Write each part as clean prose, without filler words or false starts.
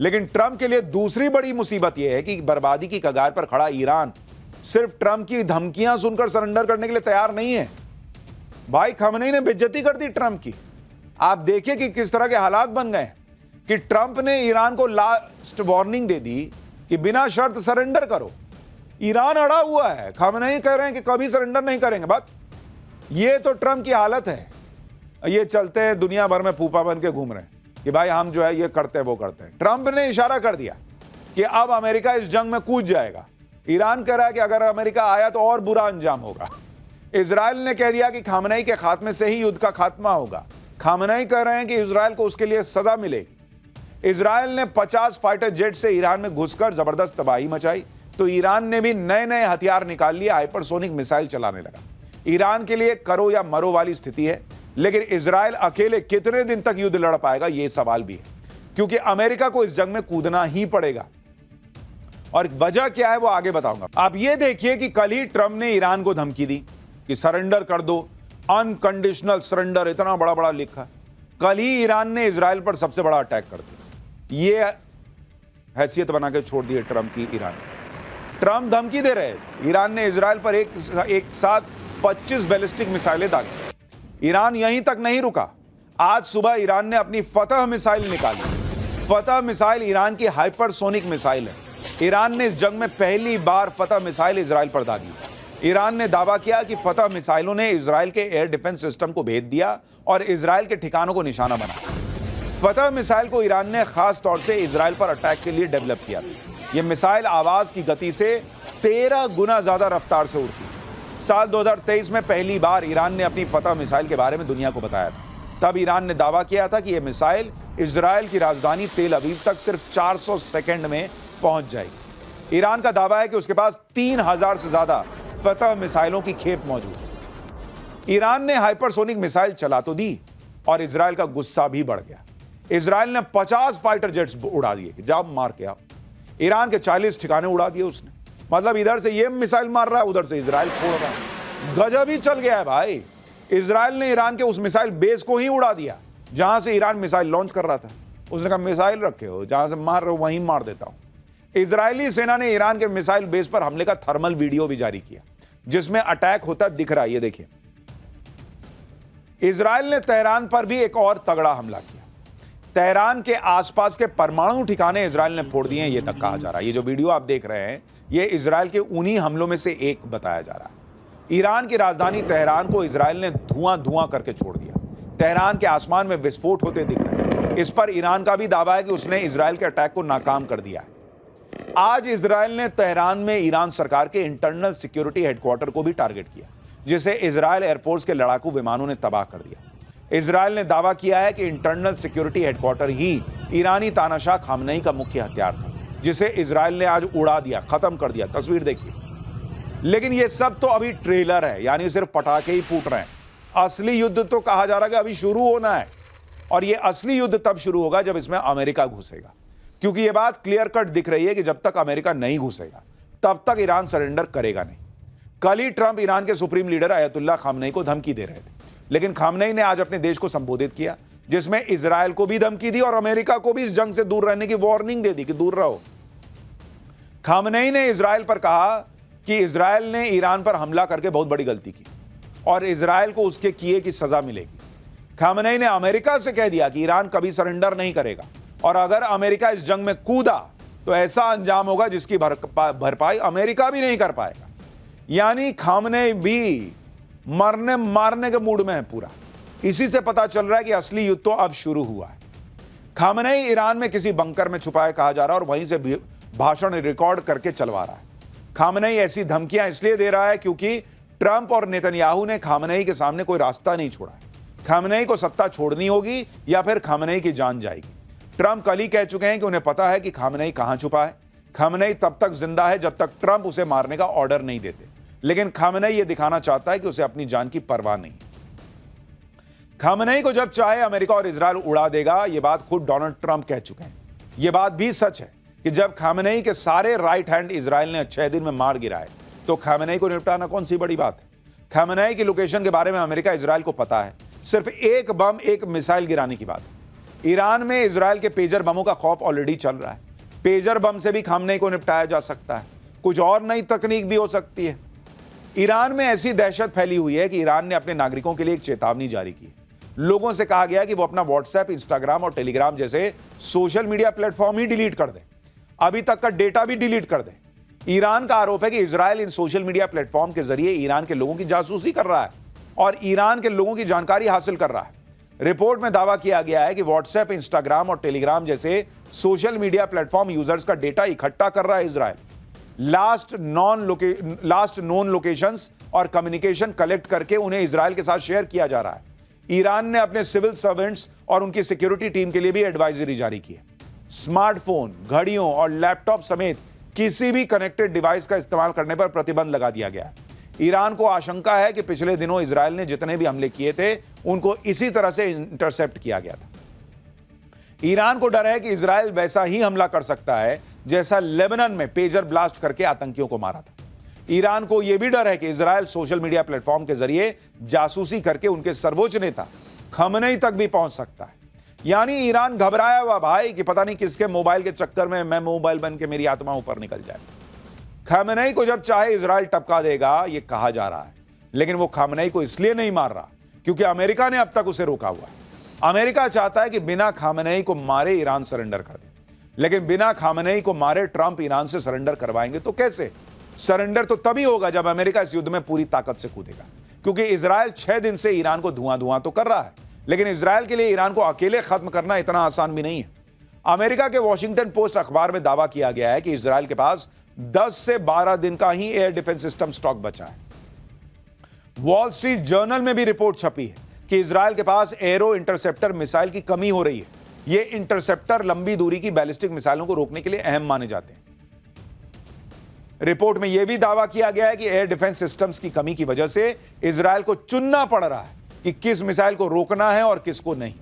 लेकिन ट्रंप के लिए दूसरी बड़ी मुसीबत यह है कि बर्बादी की कगार पर खड़ा ईरान सिर्फ ट्रंप की धमकियां सुनकर सरेंडर करने के लिए तैयार नहीं है। भाई खamenei ने बेइज्जती कर दी ट्रंप की। आप देखिए कि किस तरह के हालात बन गए कि ट्रंप ने ईरान को लास्ट वार्निंग दे दी कि बिना शर्त सरेंडर करो। ईरान अड़ा हुआ है, खamenei कह रहे हैं कि कभी सरेंडर नहीं करेंगे। बस ये तो ट्रंप की हालत है। ये चलते हैं दुनिया भर में फूफा बन के घूम रहे हैं कि भाई हम जो है ये करते हैं वो करते हैं। ट्रंप ने इशारा कर दिया कि अब अमेरिका इस जंग में कूद जाएगा। ईरान कह रहा है कि अगर अमेरिका आया तो और बुरा अंजाम होगा। इजराइल ने कह दिया कि खamenei के खात्मे से ही युद्ध का खात्मा होगा। खamenei कह रहे हैं कि इजराइल को उसके लिए सजा मिलेगी। इजराइल ने 50 फाइटर जेट से ईरान में घुसकर जबरदस्त तबाही मचाई तो ईरान ने भी नए नए हथियार निकाल लिए, हाइपरसोनिक मिसाइल चलाने लगा। ईरान के लिए करो या मरो वाली स्थिति है, लेकिन इजराइल अकेले कितने दिन तक युद्ध लड़ पाएगा यह सवाल भी है, क्योंकि अमेरिका को इस जंग में कूदना ही पड़ेगा। और वजह क्या है वो आगे बताऊंगा। आप ये देखिए कि कल ही ट्रंप ने ईरान को धमकी दी कि सरेंडर कर दो, अनकंडीशनल सरेंडर, इतना बड़ा बड़ा लिखा। कल ही ईरान ने इजराइल पर सबसे बड़ा अटैक कर दिया। ये हैसियत बना के छोड़ दी है ट्रंप की ईरान। ट्रंप धमकी दे रहे हैं। ईरान ने इजराइल पर एक साथ 25 बैलिस्टिक मिसाइलें दागी। ईरान यहीं तक नहीं रुका। आज सुबह ईरान ने अपनी फतह मिसाइल निकाली। फतह मिसाइल ईरान की हाइपरसोनिक मिसाइल है। ईरान ने इस जंग में पहली बार फतह मिसाइल इजराइल पर दागी। ईरान ने दावा किया कि फतह मिसाइलों ने इजराइल के एयर डिफेंस सिस्टम को भेद दिया और इजराइल के ठिकानों को निशाना बनाया। फतह मिसाइल को ईरान ने खास तौर से इजराइल पर अटैक के लिए डेवलप किया था। यह मिसाइल आवाज की गति से 13 गुना ज्यादा रफ्तार से उड़ती है। साल 2023 में पहली बार ईरान ने अपनी फतह मिसाइल के बारे में दुनिया को बताया था। तब ईरान ने दावा किया था कि यह मिसाइल इजराइल की राजधानी तेल अवीव तक सिर्फ 400 सेकंड में पहुंच जाएगी। ईरान का दावा है कि उसके पास 3000 से ज्यादा फतह मिसाइलों की खेप मौजूद है। ईरान ने हाइपरसोनिक मिसाइल चला तो दी और इजराइल का गुस्सा भी बढ़ गया। इजराइल ने 50 फाइटर जेट्स उड़ा दिए कि जाओ मार के आओ। ईरान के 40 ठिकाने उड़ा दिए उसने। मतलब इधर से ये मिसाइल मार रहा है, उधर से इजराइल फोड़ रहा है। गजब ही चल गया है भाई। इजराइल ने ईरान के उस मिसाइल बेस को ही उड़ा दिया जहां से ईरान मिसाइल लॉन्च कर रहा था। उसने कहा मिसाइल रखे हो, जहां से मार रहे हो वहीं मार देता हूं। इजरायली सेना ने ईरान के मिसाइल बेस पर हमले का थर्मल वीडियो भी जारी किया जिसमें अटैक होता दिख रहा है। ये देखिए, इजराइल ने तेहरान पर भी एक और तगड़ा हमला किया। तेहरान के आसपास के परमाणु ठिकाने इजराइल ने फोड़ दिए, ये तक कहा जा रहा है। ये जो वीडियो आप देख रहे हैं ये इजराइल के उन्हीं हमलों में से एक बताया जा रहा है। ईरान की राजधानी तेहरान को इजराइल ने धुआं धुआं करके छोड़ दिया। तेहरान के आसमान में विस्फोट होते दिख रहे हैं। इस पर ईरान का भी दावा है कि उसने इजराइल के अटैक को नाकाम कर दिया है। आज इजराइल ने तेहरान में ईरान सरकार के इंटरनल सिक्योरिटी हेडक्वार्टर को भी टारगेट किया, जिसे इजराइल एयरफोर्स के लड़ाकू विमानों ने तबाह कर दिया। इजराइल ने दावा किया है कि इंटरनल सिक्योरिटी हेडक्वार्टर ही ईरानी तानाशाह खामनेई का मुख्य हथियार था, जिसे इजराइल ने आज उड़ा दिया, खत्म कर दिया। तस्वीर देखिए। लेकिन यह सब तो अभी ट्रेलर है, यानी सिर्फ पटाखे ही फूट रहे हैं। असली युद्ध तो कहा जा रहा है कि अभी शुरू होना है, और यह असली युद्ध तब शुरू होगा जब इसमें अमेरिका घुसेगा। क्योंकि यह बात क्लियर कट दिख रही है कि जब तक अमेरिका नहीं घुसेगा तब तक ईरान सरेंडर करेगा नहीं। कल ही ट्रंप ईरान के सुप्रीम लीडर अयतुल्ला खामनेई को धमकी दे रहे थे, लेकिन खामनेई ने आज अपने देश को संबोधित किया, जिसमें इजराइल को भी धमकी दी और अमेरिका को भी इस जंग से दूर रहने की वार्निंग दे दी कि दूर रहो। खामनेई ने इजराइल पर कहा कि इजराइल ने ईरान पर हमला करके बहुत बड़ी गलती की और इजराइल को उसके किए की सजा मिलेगी। खामनेई ने अमेरिका से कह दिया कि ईरान कभी सरेंडर नहीं करेगा और अगर अमेरिका इस जंग में कूदा तो ऐसा अंजाम होगा जिसकी भरपाई अमेरिका भी नहीं कर पाएगा। यानी खामनेई भी मरने मारने के मूड में है पूरा। इसी से पता चल रहा है कि असली युद्ध तो अब शुरू हुआ है। खामनेई ईरान में किसी बंकर में छुपा है कहा जा रहा है और वहीं से भाषण रिकॉर्ड करके चलवा रहा है। खामनेई ऐसी धमकियां इसलिए दे रहा है क्योंकि ट्रंप और नेतन्याहू ने खामनेई के सामने कोई रास्ता नहीं छोड़ा है। खामनेई को सत्ता छोड़नी होगी या फिर खामनेई की जान जाएगी। ट्रंप कल ही कह चुके हैं कि उन्हें पता है कि खामनेई कहां छुपा है। खामनेई तब तक जिंदा है जब तक ट्रंप उसे मारने का ऑर्डर नहीं देते, लेकिन खामनेई यह दिखाना चाहता है कि उसे अपनी जान की परवाह नहीं। खामनेई को जब चाहे अमेरिका और इजराइल उड़ा देगा, यह बात खुद डोनाल्ड ट्रंप कह चुके हैं। यह बात भी सच है कि जब खामनेई के सारे राइट हैंड इजराइल ने 6 दिन में मार गिराए तो खामनेई को निपटाना कौन सी बड़ी बात है। खामनेई की लोकेशन के बारे में अमेरिका इजराइल को पता है। सिर्फ एक बम, एक मिसाइल गिराने की बात है। ईरान में इजराइल के पेजर बमों का खौफ ऑलरेडी चल रहा है। पेजर बम से भी खामनेई को निपटाया जा सकता है, कुछ और नई तकनीक भी हो सकती है। ईरान में ऐसी दहशत फैली हुई है कि ईरान ने अपने नागरिकों के लिए एक चेतावनी जारी की है। लोगों से कहा गया है कि वो अपना व्हाट्सएप, इंस्टाग्राम और टेलीग्राम जैसे सोशल मीडिया प्लेटफॉर्म ही डिलीट कर दें, अभी तक का डेटा भी डिलीट कर दें। ईरान का आरोप है कि इजराइल इन सोशल मीडिया प्लेटफॉर्म के जरिए ईरान के लोगों की जासूसी कर रहा है और ईरान के लोगों की जानकारी हासिल कर रहा है। रिपोर्ट में दावा किया गया है कि व्हाट्सएप, इंस्टाग्राम और टेलीग्राम जैसे सोशल मीडिया प्लेटफॉर्म यूजर्स का डेटा इकट्ठा कर रहा है इजराइल। लास्ट नोन लोकेशंस और कम्युनिकेशन कलेक्ट करके उन्हें इजराइल के साथ शेयर किया जा रहा है। ईरान ने अपने सिविल सर्वेंट्स और उनकी सिक्योरिटी टीम के लिए भी एडवाइजरी जारी की है। स्मार्टफोन, घड़ियों और लैपटॉप समेत किसी भी कनेक्टेड डिवाइस का इस्तेमाल करने पर प्रतिबंध लगा दिया गया है। ईरान को आशंका है कि पिछले दिनों इजराइल ने जितने भी हमले किए थे उनको इसी तरह से इंटरसेप्ट किया गया था। ईरान को डर है कि इजराइल वैसा ही हमला कर सकता है जैसा लेबनान में पेजर ब्लास्ट करके आतंकियों को मारा था। ईरान को यह भी डर है कि इजराइल सोशल मीडिया प्लेटफॉर्म के जरिए जासूसी करके उनके सर्वोच्च नेता खमेनी तक भी पहुंच सकता है। यानी ईरान घबराया हुआ भाई कि पता नहीं किसके मोबाइल के चक्कर में मैं मोबाइल बन के मेरी आत्मा ऊपर निकल जाए। खमेनी को जब चाहे इजराइल टपका देगा, यह कहा जा रहा है, लेकिन वो खमेनी को इसलिए नहीं मार रहा क्योंकि अमेरिका ने अब तक उसे रोका हुआ है। अमेरिका चाहता है कि बिना खमेनी को मारे ईरान सरेंडर कर दे, लेकिन बिना खमेनी को मारे ट्रंप ईरान से सरेंडर करवाएंगे तो कैसे? सरेंडर तो तभी होगा जब अमेरिका इस युद्ध में पूरी ताकत से कूदेगा, क्योंकि इजराइल 6 दिन से ईरान को धुआं तो कर रहा है, लेकिन इजराइल के लिए ईरान को अकेले खत्म करना इतना आसान भी नहीं है। अमेरिका के वॉशिंगटन पोस्ट अखबार में दावा किया गया है कि इजराइल के पास 10 से 12 दिन का ही एयर डिफेंस सिस्टम स्टॉक बचा है। वॉल स्ट्रीट जर्नल में भी रिपोर्ट छपी है कि इजराइल के पास एरो इंटरसेप्टर मिसाइल की कमी हो रही है। ये इंटरसेप्टर लंबी दूरी की बैलिस्टिक मिसाइलों को रोकने के लिए अहम माने जाते हैं। रिपोर्ट में यह भी दावा किया गया है कि एयर डिफेंस सिस्टम्स की कमी की वजह से इजराइल को चुनना पड़ रहा है कि किस मिसाइल को रोकना है और किसको नहीं।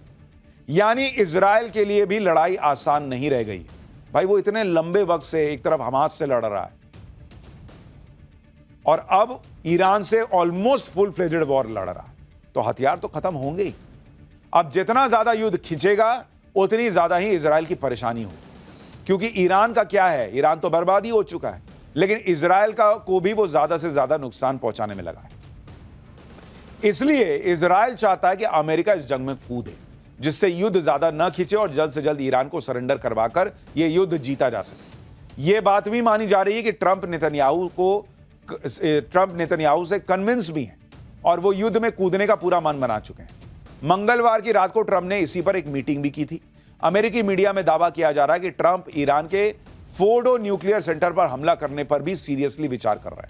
यानी इजराइल के लिए भी लड़ाई आसान नहीं रह गई भाई। वो इतने लंबे वक्त से एक तरफ हमास से लड़ रहा है और अब ईरान से ऑलमोस्ट फुल फ्लेजेड वॉर लड़ रहा है, तो हथियार तो खत्म होंगे ही। अब जितना ज्यादा युद्ध खिंचेगा उतनी ज्यादा ही इजराइल की परेशानी होगी, क्योंकि ईरान का क्या है, ईरान तो बर्बाद ही हो चुका है, लेकिन इजराइल को भी वो ज्यादा से ज्यादा नुकसान पहुंचाने में लगा है। इसलिए इजराइल चाहता है कि अमेरिका इस जंग में कूदे, जिससे युद्ध ज्यादा न खिंचे और जल्द से जल्द ईरान को सरेंडर करवाकर यह युद्ध जीता जा सके। यह बात भी मानी जा रही है कि ट्रंप नेतन्याहू से कन्विंस भी हैं और वो युद्ध में कूदने का पूरा मन बना चुके हैं। मंगलवार की रात को ट्रंप ने इसी पर एक मीटिंग भी की थी। अमेरिकी मीडिया में दावा किया जा रहा है कि ट्रंप ईरान के फोर्डो न्यूक्लियर सेंटर पर हमला करने पर भी सीरियसली विचार कर रहा है।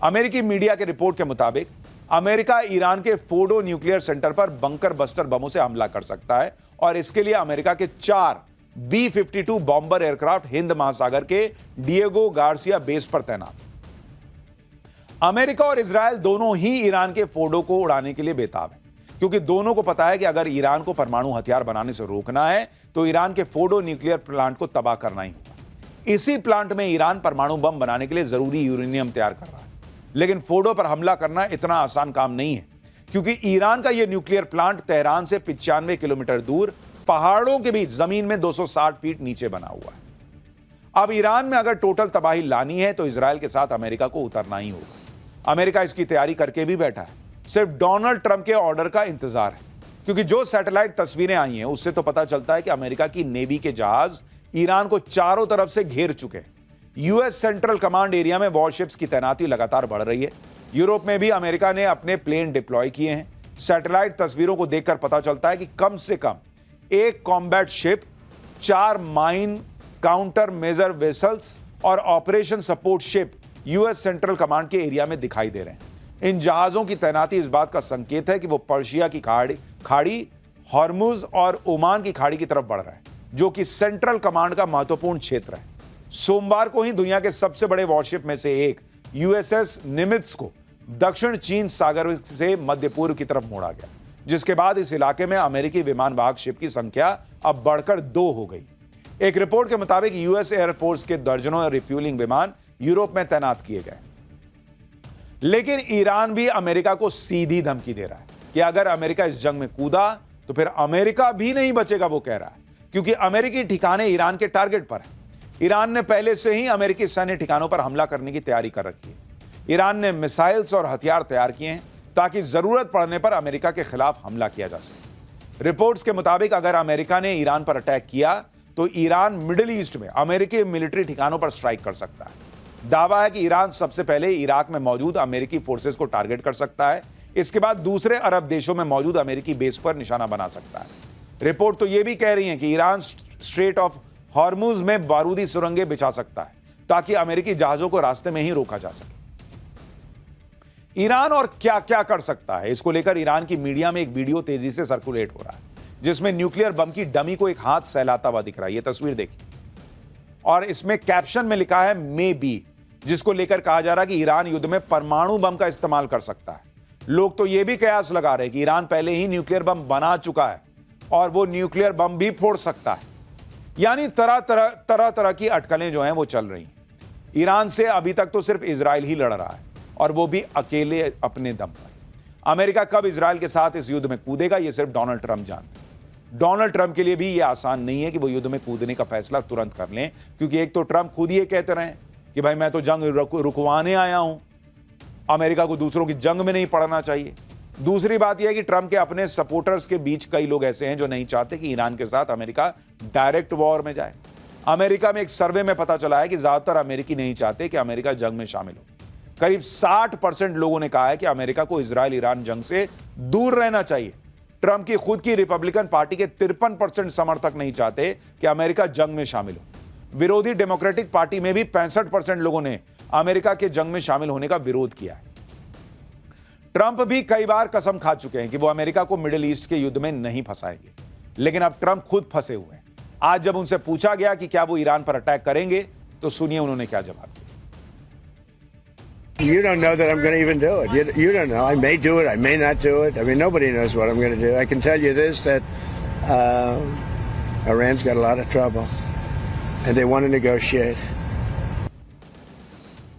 अमेरिकी मीडिया के रिपोर्ट के मुताबिक अमेरिका ईरान के फोर्डो न्यूक्लियर सेंटर पर बंकर बस्टर बमों से हमला कर सकता है और इसके लिए अमेरिका के 4 B-52 बॉम्बर एयरक्राफ्ट हिंद महासागर के डिएगो गार्सिया बेस पर तैनात। अमेरिका और इजराइल दोनों ही ईरान के फोर्डो को उड़ाने के लिए बेताब है, क्योंकि दोनों को पता है कि अगर ईरान को परमाणु हथियार बनाने से रोकना है तो ईरान के फोर्डो न्यूक्लियर प्लांट को तबाह करना ही होगा। इसी प्लांट में ईरान परमाणु बम बनाने के लिए जरूरी यूरेनियम तैयार कर रहा है, लेकिन फोर्डो पर हमला करना इतना आसान काम नहीं है, क्योंकि ईरान का यह न्यूक्लियर प्लांट तेहरान से 95 किलोमीटर दूर पहाड़ों के बीच जमीन में 260 फीट नीचे बना हुआ है। अब ईरान में अगर टोटल तबाही लानी है तो इजराइल के साथ अमेरिका को उतरना ही होगा। अमेरिका इसकी तैयारी करके भी बैठा है, सिर्फ डोनाल्ड ट्रंप के ऑर्डर का इंतजार है, क्योंकि जो सैटेलाइट तस्वीरें आई हैं उससे तो पता चलता है कि अमेरिका की नेवी के जहाज ईरान को चारों तरफ से घेर चुके हैं। यूएस सेंट्रल कमांड एरिया में वॉरशिप्स की तैनाती लगातार बढ़ रही है। यूरोप में भी अमेरिका ने अपने प्लेन डिप्लॉय किए हैं। सैटेलाइट तस्वीरों को देखकर पता चलता है कि कम से कम एक combat ship, 4 mine countermeasure vessels और operation support ship US central command के एरिया में दिखाई दे रहे हैं। इन जहाजों की तैनाती इस बात का संकेत है कि वो पर्शिया की खाड़ी, हॉर्मुज और ओमान की खाड़ी की तरफ बढ़ रहा है, जो कि सेंट्रल कमांड का महत्वपूर्ण क्षेत्र है। सोमवार को ही दुनिया के सबसे बड़े वॉरशिप में से एक यूएसएस निमित्ज को दक्षिण चीन सागर से मध्य पूर्व की तरफ मोड़ा गया, जिसके बाद इस इलाके में अमेरिकी विमान वाहक शिप की संख्या अब बढ़कर 2 हो गई। एक रिपोर्ट के मुताबिक यूएस एयरफोर्स के दर्जनों रिफ्यूलिंग विमान यूरोप में तैनात किए गए, लेकिन ईरान भी अमेरिका को सीधी धमकी दे रहा है कि अगर अमेरिका इस जंग में कूदा तो फिर अमेरिका भी नहीं बचेगा, वो कह रहा है, क्योंकि अमेरिकी ठिकाने ईरान के टारगेट पर हैं। ईरान ने पहले से ही अमेरिकी सैन्य ठिकानों पर हमला करने की तैयारी कर रखी है। ईरान ने मिसाइल्स और हथियार तैयार किए हैं ताकि जरूरत पड़ने पर अमेरिका के खिलाफ हमला किया जा सके। रिपोर्ट्स के मुताबिक अगर अमेरिका ने ईरान पर अटैक किया तो ईरान मिडिल ईस्ट में अमेरिकी मिलिट्री ठिकानों पर स्ट्राइक कर सकता है। दावा है कि ईरान सबसे पहले इराक में मौजूद अमेरिकी फोर्सेस को टारगेट कर सकता है, इसके बाद दूसरे अरब देशों में मौजूद अमेरिकी बेस पर निशाना बना सकता है। रिपोर्ट तो यह भी कह रही है कि ईरान स्ट्रेट ऑफ हॉर्मुज में बारूदी सुरंगें बिछा सकता है ताकि अमेरिकी जहाजों को रास्ते में ही रोका जा सके। ईरान और क्या क्या कर सकता है, इसको लेकर ईरान की मीडिया में एक वीडियो तेजी से सर्कुलेट हो रहा है जिसमें न्यूक्लियर बम की डमी को एक हाथ सहलाता हुआ दिख रहा है। यह तस्वीर देखिए और इसमें कैप्शन में लिखा है मे बी, जिसको लेकर कहा जा रहा है कि ईरान युद्ध में परमाणु बम का इस्तेमाल कर सकता है। लोग तो यह भी कयास लगा रहे हैं कि ईरान पहले ही न्यूक्लियर बम बना चुका है और वो न्यूक्लियर बम भी फोड़ सकता है। यानी तरह तरह की अटकलें जो हैं वो चल रही हैं। ईरान से अभी तक तो सिर्फ इजराइल ही लड़ रहा है और वो भी अकेले अपने दम पर। अमेरिका कब इजराइल के साथ इस युद्ध में कूदेगा ये सिर्फ डोनाल्ड ट्रंप जानते हैं। डोनाल्ड ट्रंप के लिए भी ये आसान नहीं है कि वो युद्ध में कूदने का फैसला तुरंत कर लें, क्योंकि एक तो ट्रंप खुद ये कहते रहे कि भाई मैं तो जंग रुकवाने आया हूं, अमेरिका को दूसरों की जंग में नहीं पड़ना चाहिए। दूसरी बात यह है कि ट्रंप के अपने सपोर्टर्स के बीच कई लोग ऐसे हैं जो नहीं चाहते कि ईरान के साथ अमेरिका डायरेक्ट वॉर में जाए। अमेरिका में एक सर्वे में पता चला है कि ज्यादातर अमेरिकी नहीं चाहते कि अमेरिका जंग में शामिल हो। करीब 60% लोगों ने कहा है कि अमेरिका को इजराइल ईरान जंग से दूर रहना चाहिए। ट्रंप की खुद की रिपब्लिकन पार्टी के 53% समर्थक नहीं चाहते कि अमेरिका जंग में शामिल हो। विरोधी डेमोक्रेटिक पार्टी में भी 65% लोगों ने अमेरिका के जंग में शामिल होने का विरोध किया है। ट्रंप भी कई बार कसम खा चुके हैं कि वो अमेरिका को मिडिल ईस्ट के युद्ध में नहीं फंसाएंगे, लेकिन अब ट्रंप खुद फंसे हुए हैं। आज जब उनसे पूछा गया कि क्या वो ईरान पर अटैक करेंगे तो सुनिए उन्होंने क्या जवाब दिया। You don't know that I'm going to even do it. You don't know. I may do it. I may not do it. I mean, nobody knows what I'm going to do. I can tell you this, that Iran's got a lot of trouble, and they want to negotiate.